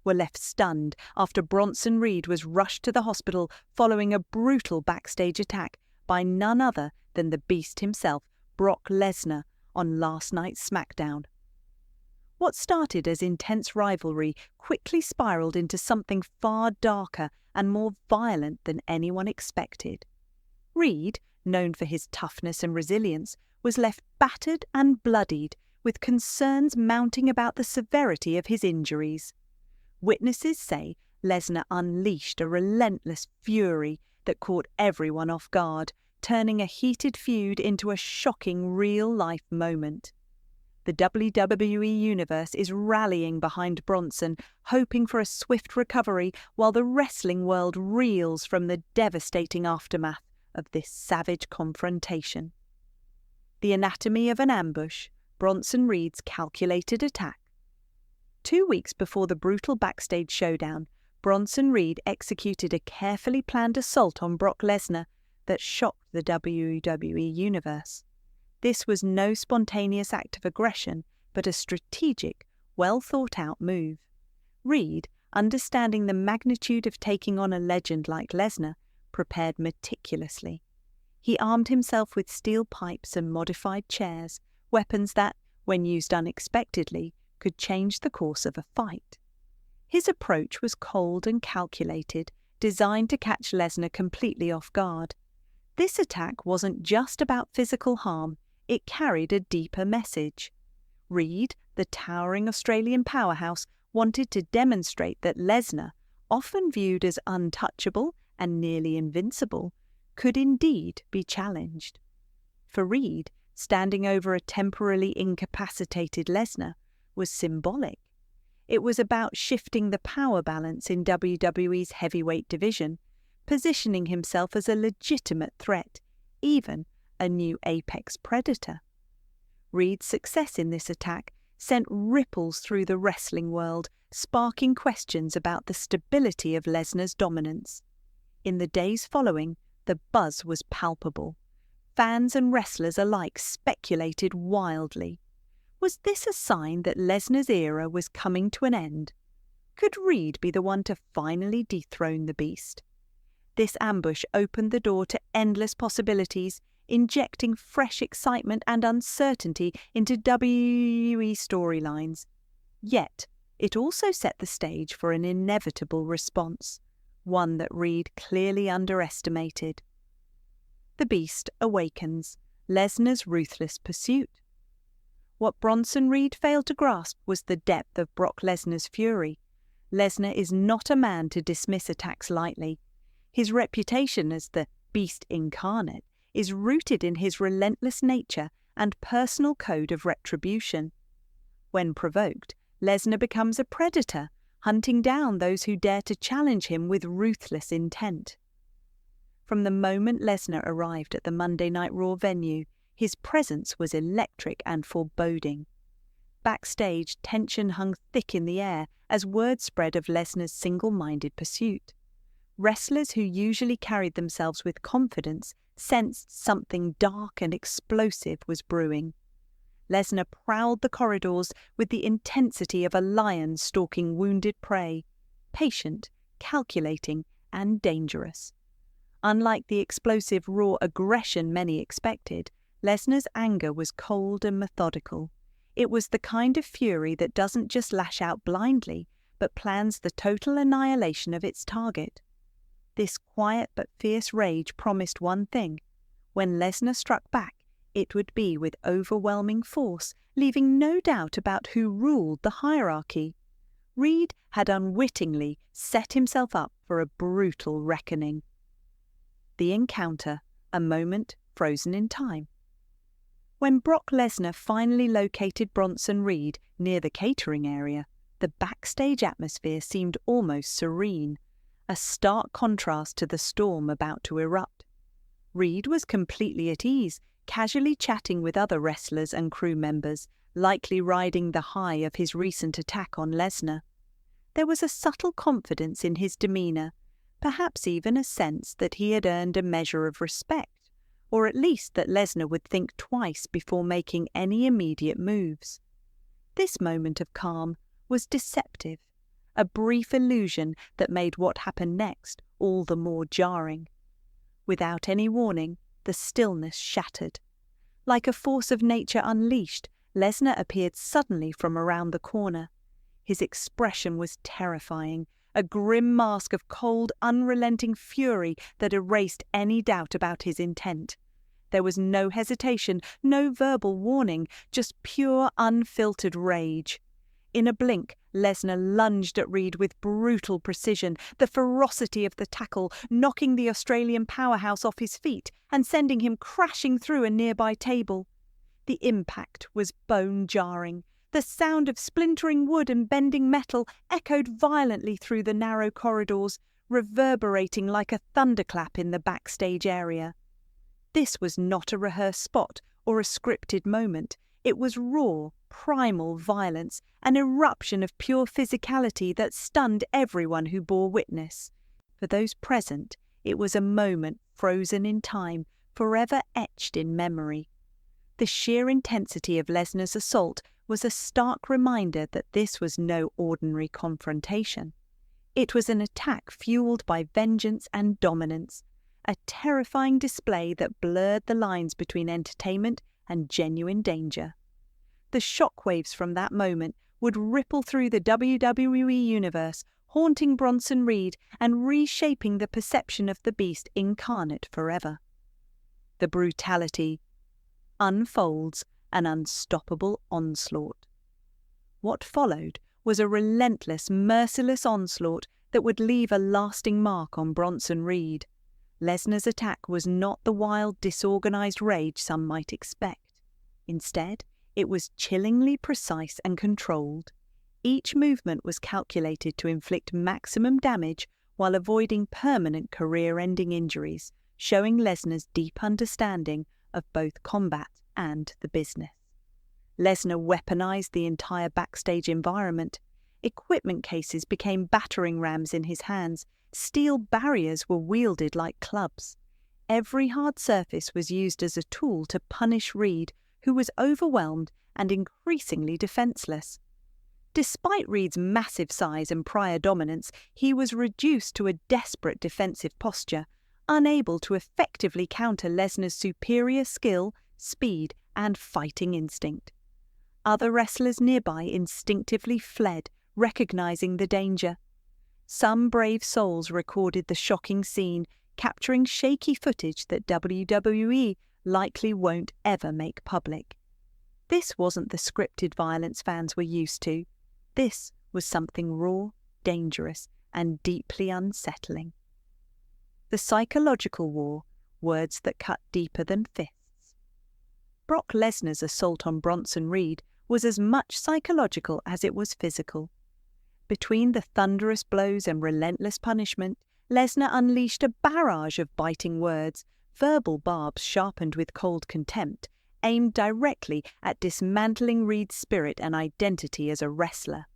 were left stunned after Bronson Reed was rushed to the hospital following a brutal backstage attack by none other than the Beast himself, Brock Lesnar, on last night's Smackdown. What started as intense rivalry quickly spiraled into something far darker and more violent than anyone expected. Reed, known for his toughness and resilience, was left battered and bloodied, with concerns mounting about the severity of his injuries. Witnesses say Lesnar unleashed a relentless fury that caught everyone off guard, turning a heated feud into a shocking real-life moment. The WWE Universe is rallying behind Bronson, hoping for a swift recovery, while the wrestling world reels from the devastating aftermath of this savage confrontation. The anatomy of an ambush, Bronson Reed's calculated attack. 2 weeks before the brutal backstage showdown, Bronson Reed executed a carefully planned assault on Brock Lesnar that shocked the WWE Universe. This was no spontaneous act of aggression, but a strategic, well-thought-out move. Reed, understanding the magnitude of taking on a legend like Lesnar, prepared meticulously. He armed himself with steel pipes and modified chairs, weapons that, when used unexpectedly, could change the course of a fight. His approach was cold and calculated, designed to catch Lesnar completely off guard. This attack wasn't just about physical harm, it carried a deeper message. Reed, the towering Australian powerhouse, wanted to demonstrate that Lesnar, often viewed as untouchable and nearly invincible, could indeed be challenged. For Reed, standing over a temporarily incapacitated Lesnar was symbolic. It was about shifting the power balance in WWE's heavyweight division, positioning himself as a legitimate threat, even a new apex predator. Reed's success in this attack sent ripples through the wrestling world, sparking questions about the stability of Lesnar's dominance. In the days following, the buzz was palpable. Fans and wrestlers alike speculated wildly. Was this a sign that Lesnar's era was coming to an end? Could Reed be the one to finally dethrone the Beast? This ambush opened the door to endless possibilities, injecting fresh excitement and uncertainty into WWE storylines. Yet, it also set the stage for an inevitable response, one that Reed clearly underestimated. The Beast awakens, Lesnar's ruthless pursuit. What Bronson Reed failed to grasp was the depth of Brock Lesnar's fury. Lesnar is not a man to dismiss attacks lightly. His reputation as the Beast Incarnate is rooted in his relentless nature and personal code of retribution. When provoked, Lesnar becomes a predator, hunting down those who dare to challenge him with ruthless intent. From the moment Lesnar arrived at the Monday Night Raw venue, his presence was electric and foreboding. Backstage, tension hung thick in the air as word spread of Lesnar's single-minded pursuit. Wrestlers who usually carried themselves with confidence sensed something dark and explosive was brewing. Lesnar prowled the corridors with the intensity of a lion stalking wounded prey, patient, calculating, and dangerous. Unlike the explosive raw aggression many expected, Lesnar's anger was cold and methodical. It was the kind of fury that doesn't just lash out blindly, but plans the total annihilation of its target. This quiet but fierce rage promised one thing. When Lesnar struck back, it would be with overwhelming force, leaving no doubt about who ruled the hierarchy. Reed had unwittingly set himself up for a brutal reckoning. The encounter, a moment frozen in time. When Brock Lesnar finally located Bronson Reed near the catering area, the backstage atmosphere seemed almost serene, a stark contrast to the storm about to erupt. Reed was completely at ease, casually chatting with other wrestlers and crew members, likely riding the high of his recent attack on Lesnar. There was a subtle confidence in his demeanor, perhaps even a sense that he had earned a measure of respect, or at least that Lesnar would think twice before making any immediate moves. This moment of calm was deceptive, a brief illusion that made what happened next all the more jarring. Without any warning, the stillness shattered. Like a force of nature unleashed, Lesnar appeared suddenly from around the corner. His expression was terrifying, a grim mask of cold, unrelenting fury that erased any doubt about his intent. There was no hesitation, no verbal warning, just pure, unfiltered rage. In a blink, Lesnar lunged at Reed with brutal precision, the ferocity of the tackle knocking the Australian powerhouse off his feet and sending him crashing through a nearby table. The impact was bone-jarring. The sound of splintering wood and bending metal echoed violently through the narrow corridors, reverberating like a thunderclap in the backstage area. This was not a rehearsed spot or a scripted moment. It was raw, primal violence, an eruption of pure physicality that stunned everyone who bore witness. For those present, it was a moment frozen in time, forever etched in memory. The sheer intensity of Lesnar's assault was a stark reminder that this was no ordinary confrontation. It was an attack fueled by vengeance and dominance, a terrifying display that blurred the lines between entertainment and genuine danger. The shockwaves from that moment would ripple through the WWE Universe, haunting Bronson Reed and reshaping the perception of the Beast Incarnate forever. The brutality unfolds an unstoppable onslaught. What followed was a relentless, merciless onslaught that would leave a lasting mark on Bronson Reed. Lesnar's attack was not the wild, disorganized rage some might expect. Instead, it was chillingly precise and controlled. Each movement was calculated to inflict maximum damage while avoiding permanent career-ending injuries, showing Lesnar's deep understanding of both combat and the business. Lesnar weaponized the entire backstage environment. Equipment cases became battering rams in his hands. Steel barriers were wielded like clubs. Every hard surface was used as a tool to punish Reed, who was overwhelmed and increasingly defenseless. Despite Reed's massive size and prior dominance, he was reduced to a desperate defensive posture, unable to effectively counter Lesnar's superior skill, speed, and fighting instinct. Other wrestlers nearby instinctively fled, recognizing the danger. Some brave souls recorded the shocking scene, capturing shaky footage that WWE likely won't ever make public. This wasn't the scripted violence fans were used to. This was something raw, dangerous, and deeply unsettling. The psychological war, words that cut deeper than fists. Brock Lesnar's assault on Bronson Reed was as much psychological as it was physical. Between the thunderous blows and relentless punishment, Lesnar unleashed a barrage of biting words, verbal barbs sharpened with cold contempt, aimed directly at dismantling Reed's spirit and identity as a wrestler.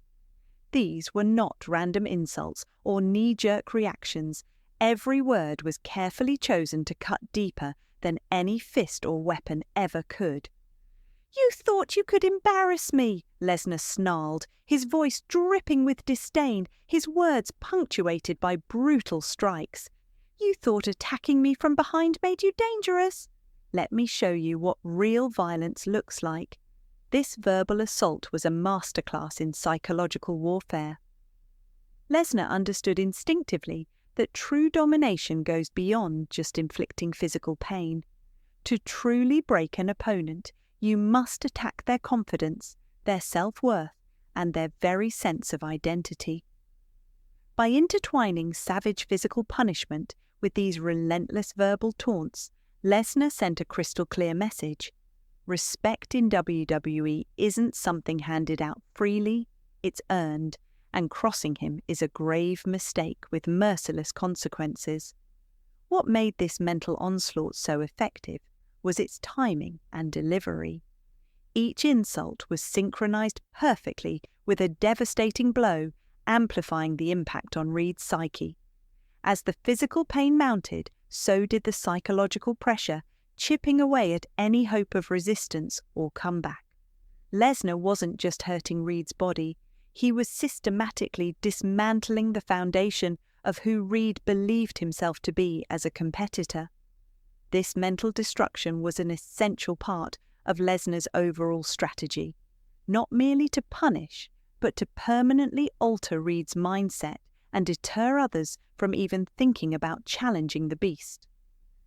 These were not random insults or knee-jerk reactions. Every word was carefully chosen to cut deeper than any fist or weapon ever could. "You thought you could embarrass me," Lesnar snarled, his voice dripping with disdain, his words punctuated by brutal strikes. "You thought attacking me from behind made you dangerous? Let me show you what real violence looks like." This verbal assault was a masterclass in psychological warfare. Lesnar understood instinctively that true domination goes beyond just inflicting physical pain. To truly break an opponent, you must attack their confidence, their self-worth, and their very sense of identity. By intertwining savage physical punishment with these relentless verbal taunts, Lesnar sent a crystal-clear message. Respect in WWE isn't something handed out freely, it's earned, and crossing him is a grave mistake with merciless consequences. What made this mental onslaught so effective was its timing and delivery. Each insult was synchronized perfectly with a devastating blow, amplifying the impact on Reed's psyche. As the physical pain mounted, so did the psychological pressure, chipping away at any hope of resistance or comeback. Lesnar wasn't just hurting Reed's body, He was systematically dismantling the foundation of who Reed believed himself to be as a competitor. This mental destruction was an essential part of Lesnar's overall strategy, not merely to punish, but to permanently alter Reed's mindset and deter others from even thinking about challenging the Beast.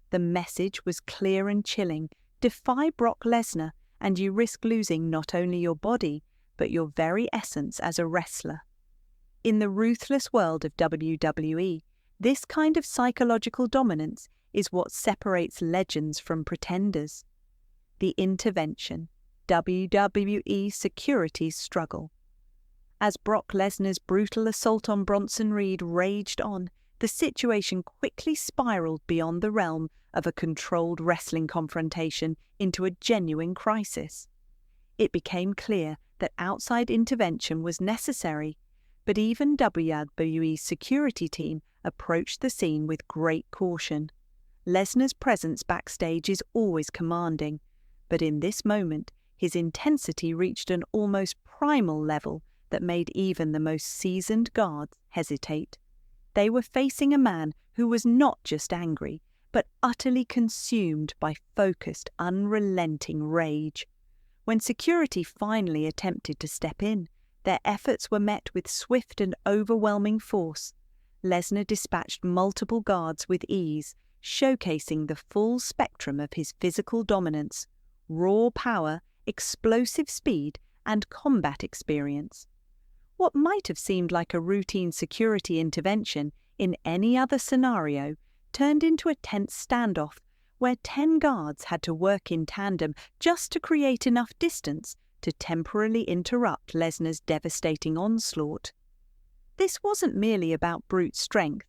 The message was clear and chilling: defy Brock Lesnar and you risk losing not only your body, but your very essence as a wrestler. In the ruthless world of WWE, this kind of psychological dominance is what separates legends from pretenders. The intervention, WWE security's struggle. As Brock Lesnar's brutal assault on Bronson Reed raged on, the situation quickly spiraled beyond the realm of a controlled wrestling confrontation into a genuine crisis. It became clear that outside intervention was necessary, but even WWE's security team approached the scene with great caution. Lesnar's presence backstage is always commanding, but in this moment, his intensity reached an almost primal level that made even the most seasoned guards hesitate. They were facing a man who was not just angry, but utterly consumed by focused, unrelenting rage. When security finally attempted to step in, their efforts were met with swift and overwhelming force. Lesnar dispatched multiple guards with ease, showcasing the full spectrum of his physical dominance, raw power, explosive speed, and combat experience. What might have seemed like a routine security intervention in any other scenario turned into a tense standoff where 10 guards had to work in tandem just to create enough distance to temporarily interrupt Lesnar's devastating onslaught. This wasn't merely about brute strength,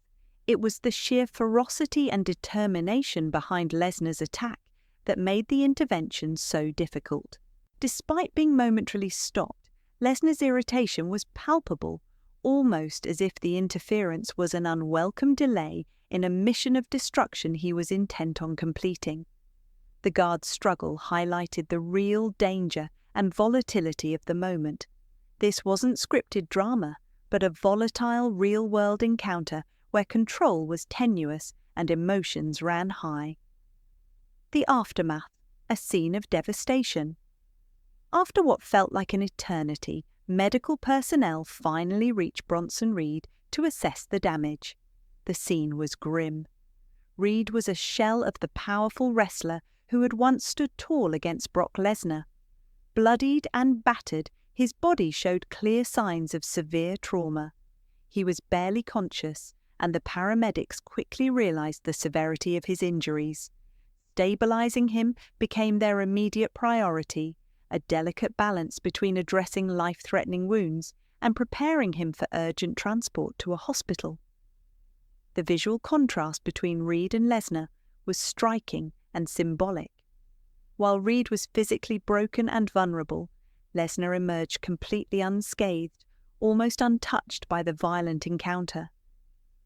it was the sheer ferocity and determination behind Lesnar's attack that made the intervention so difficult. Despite being momentarily stopped, Lesnar's irritation was palpable, almost as if the interference was an unwelcome delay in a mission of destruction he was intent on completing. The guard's struggle highlighted the real danger and volatility of the moment. This wasn't scripted drama, but a volatile, real-world encounter where control was tenuous and emotions ran high. The aftermath, a scene of devastation. After what felt like an eternity, medical personnel finally reached Bronson Reed to assess the damage. The scene was grim. Reed was a shell of the powerful wrestler who had once stood tall against Brock Lesnar. Bloodied and battered, his body showed clear signs of severe trauma. He was barely conscious, and the paramedics quickly realized the severity of his injuries. Stabilizing him became their immediate priority, a delicate balance between addressing life-threatening wounds and preparing him for urgent transport to a hospital. The visual contrast between Reed and Lesnar was striking and symbolic. While Reed was physically broken and vulnerable, Lesnar emerged completely unscathed, almost untouched by the violent encounter.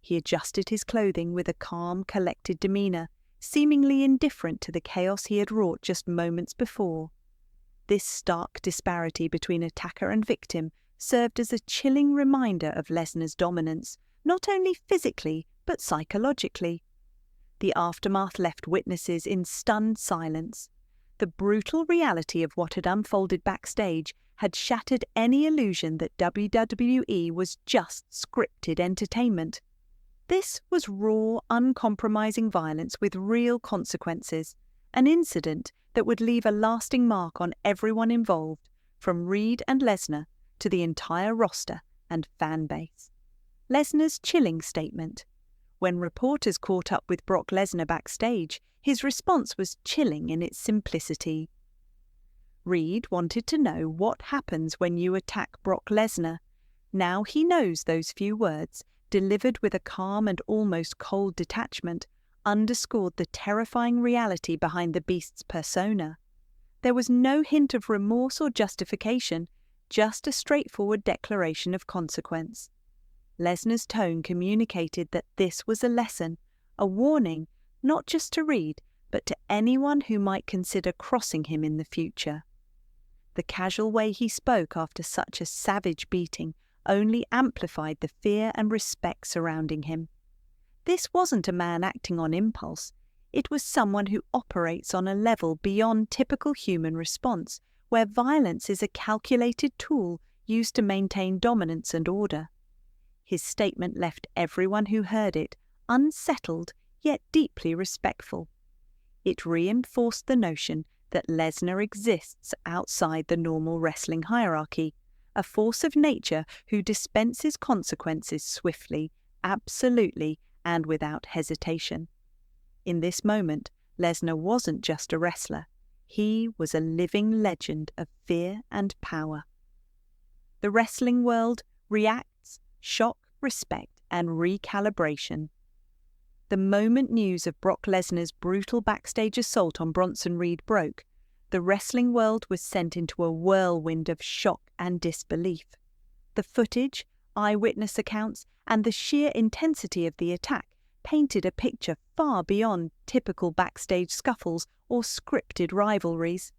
He adjusted his clothing with a calm, collected demeanor, seemingly indifferent to the chaos he had wrought just moments before. This stark disparity between attacker and victim served as a chilling reminder of Lesnar's dominance, not only physically, but psychologically. The aftermath left witnesses in stunned silence. The brutal reality of what had unfolded backstage had shattered any illusion that WWE was just scripted entertainment. This was raw, uncompromising violence with real consequences, an incident that would leave a lasting mark on everyone involved, from Reed and Lesnar to the entire roster and fan base. Lesnar's chilling statement. When reporters caught up with Brock Lesnar backstage, his response was chilling in its simplicity. Reed wanted to know what happens when you attack Brock Lesnar. Now he knows those few words, delivered with a calm and almost cold detachment, underscored the terrifying reality behind the Beast's persona. There was no hint of remorse or justification, just a straightforward declaration of consequence. Lesnar's tone communicated that this was a lesson, a warning, not just to Reed, but to anyone who might consider crossing him in the future. The casual way he spoke after such a savage beating only amplified the fear and respect surrounding him. This wasn't a man acting on impulse. It was someone who operates on a level beyond typical human response, where violence is a calculated tool used to maintain dominance and order. His statement left everyone who heard it unsettled yet deeply respectful. It reinforced the notion that Lesnar exists outside the normal wrestling hierarchy, a force of nature who dispenses consequences swiftly, absolutely, and without hesitation. In this moment, Lesnar wasn't just a wrestler. He was a living legend of fear and power. The wrestling world reacts, shock, respect, and recalibration. The moment news of Brock Lesnar's brutal backstage assault on Bronson Reed broke, the wrestling world was sent into a whirlwind of shock and disbelief. The footage, eyewitness accounts, and the sheer intensity of the attack painted a picture far beyond typical backstage scuffles or scripted rivalries.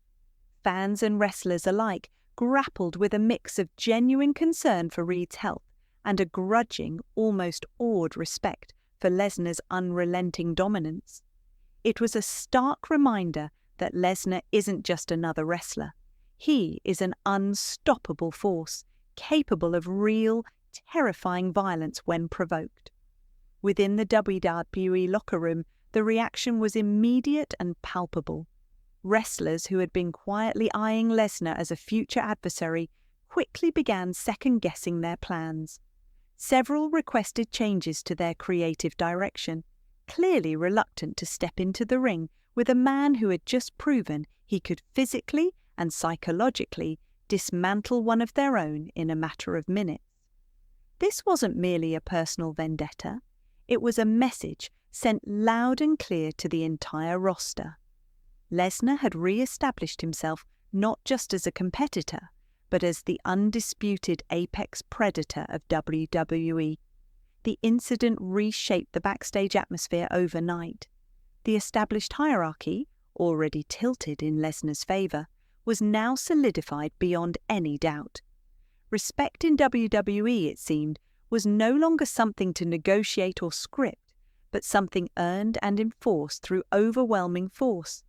Fans and wrestlers alike grappled with a mix of genuine concern for Reed's health and a grudging, almost awed respect for Lesnar's unrelenting dominance. It was a stark reminder that Lesnar isn't just another wrestler. He is an unstoppable force, capable of real, terrifying violence when provoked. Within the WWE locker room, the reaction was immediate and palpable. Wrestlers who had been quietly eyeing Lesnar as a future adversary quickly began second-guessing their plans. Several requested changes to their creative direction, clearly reluctant to step into the ring with a man who had just proven he could physically and psychologically dismantle one of their own in a matter of minutes. This wasn't merely a personal vendetta. It was a message sent loud and clear to the entire roster. Lesnar had re-established himself not just as a competitor, but as the undisputed apex predator of WWE. The incident reshaped the backstage atmosphere overnight. The established hierarchy, already tilted in Lesnar's favor, was now solidified beyond any doubt. Respect in WWE, it seemed, was no longer something to negotiate or script, but something earned and enforced through overwhelming force.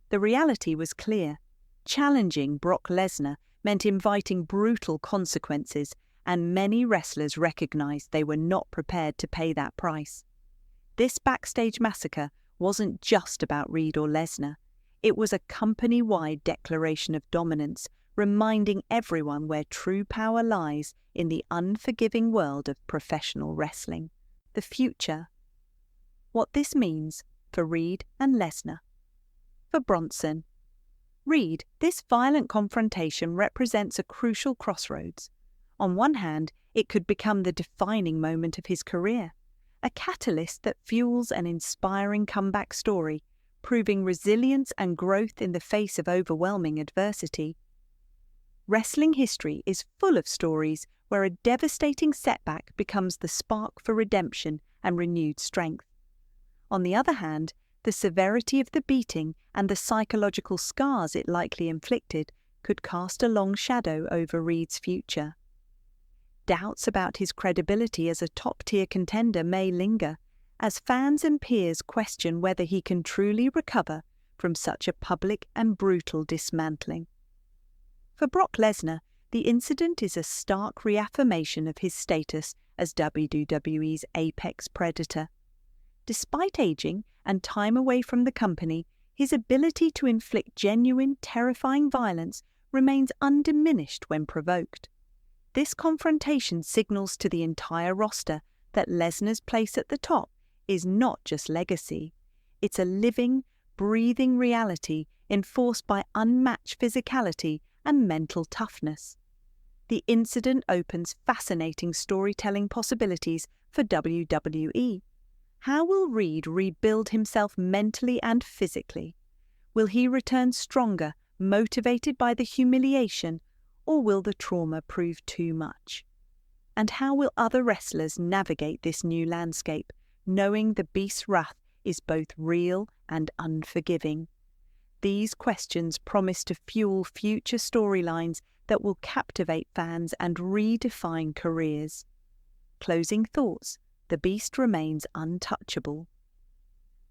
The reality was clear. Challenging Brock Lesnar meant inviting brutal consequences, and many wrestlers recognized they were not prepared to pay that price. This backstage massacre wasn't just about Reed or Lesnar. It was a company-wide declaration of dominance, reminding everyone where true power lies in the unforgiving world of professional wrestling. The future. What this means for Reed and Lesnar. For Bronson. Reed, this violent confrontation represents a crucial crossroads. On one hand, it could become the defining moment of his career, a catalyst that fuels an inspiring comeback story, proving resilience and growth in the face of overwhelming adversity. Wrestling history is full of stories where a devastating setback becomes the spark for redemption and renewed strength. On the other hand, the severity of the beating and the psychological scars it likely inflicted could cast a long shadow over Reed's future. Doubts about his credibility as a top-tier contender may linger, as fans and peers question whether he can truly recover from such a public and brutal dismantling. For Brock Lesnar, the incident is a stark reaffirmation of his status as WWE's apex predator. Despite aging and time away from the company, his ability to inflict genuine, terrifying violence remains undiminished when provoked. This confrontation signals to the entire roster that Lesnar's place at the top is not just legacy. It's a living, breathing reality enforced by unmatched physicality and mental toughness. The incident opens fascinating storytelling possibilities for WWE. How will Reed rebuild himself mentally and physically? Will he return stronger, motivated by the humiliation, or will the trauma prove too much? And how will other wrestlers navigate this new landscape, knowing the Beast's wrath is both real and unforgiving? These questions promise to fuel future storylines that will captivate fans and redefine careers. Closing thoughts, the Beast remains untouchable.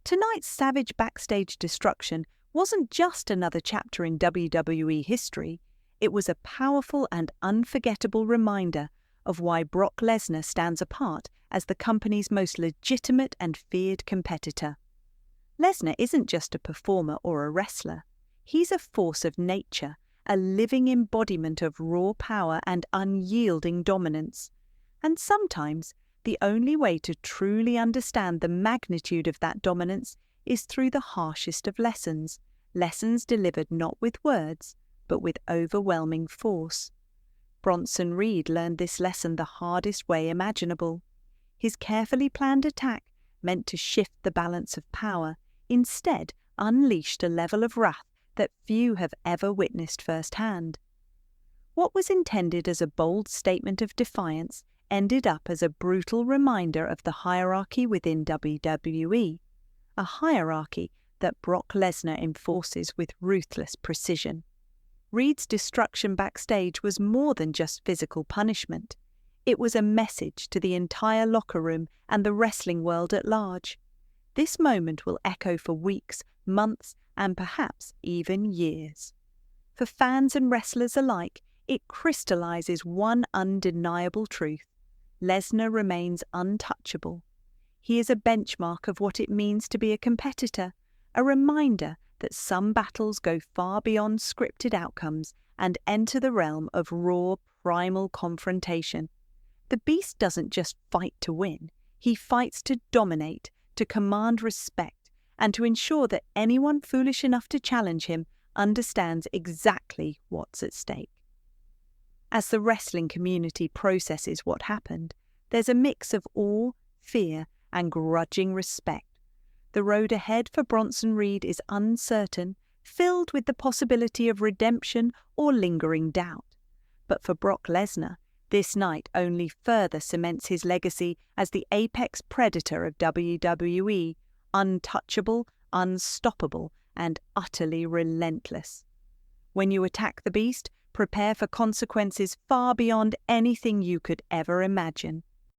Tonight's savage backstage destruction wasn't just another chapter in WWE history, it was a powerful and unforgettable reminder of why Brock Lesnar stands apart as the company's most legitimate and feared competitor. Lesnar isn't just a performer or a wrestler. He's a force of nature, a living embodiment of raw power and unyielding dominance. And sometimes, the only way to truly understand the magnitude of that dominance is through the harshest of lessons, lessons delivered not with words, but with overwhelming force. Bronson Reed learned this lesson the hardest way imaginable. His carefully planned attack, meant to shift the balance of power, instead unleashed a level of wrath that few have ever witnessed firsthand. What was intended as a bold statement of defiance ended up as a brutal reminder of the hierarchy within WWE, a hierarchy that Brock Lesnar enforces with ruthless precision. Reed's destruction backstage was more than just physical punishment. It was a message to the entire locker room and the wrestling world at large. This moment will echo for weeks, months, and perhaps even years. For fans and wrestlers alike, it crystallizes one undeniable truth. Lesnar remains untouchable. He is a benchmark of what it means to be a competitor, a reminder that some battles go far beyond scripted outcomes and enter the realm of raw, primal confrontation. The Beast doesn't just fight to win, he fights to dominate, to command respect, and to ensure that anyone foolish enough to challenge him understands exactly what's at stake. As the wrestling community processes what happened, there's a mix of awe, fear, and grudging respect. The road ahead for Bronson Reed is uncertain, filled with the possibility of redemption or lingering doubt. But for Brock Lesnar, this night only further cements his legacy as the apex predator of WWE, untouchable, unstoppable, and utterly relentless. When you attack the Beast, prepare for consequences far beyond anything you could ever imagine.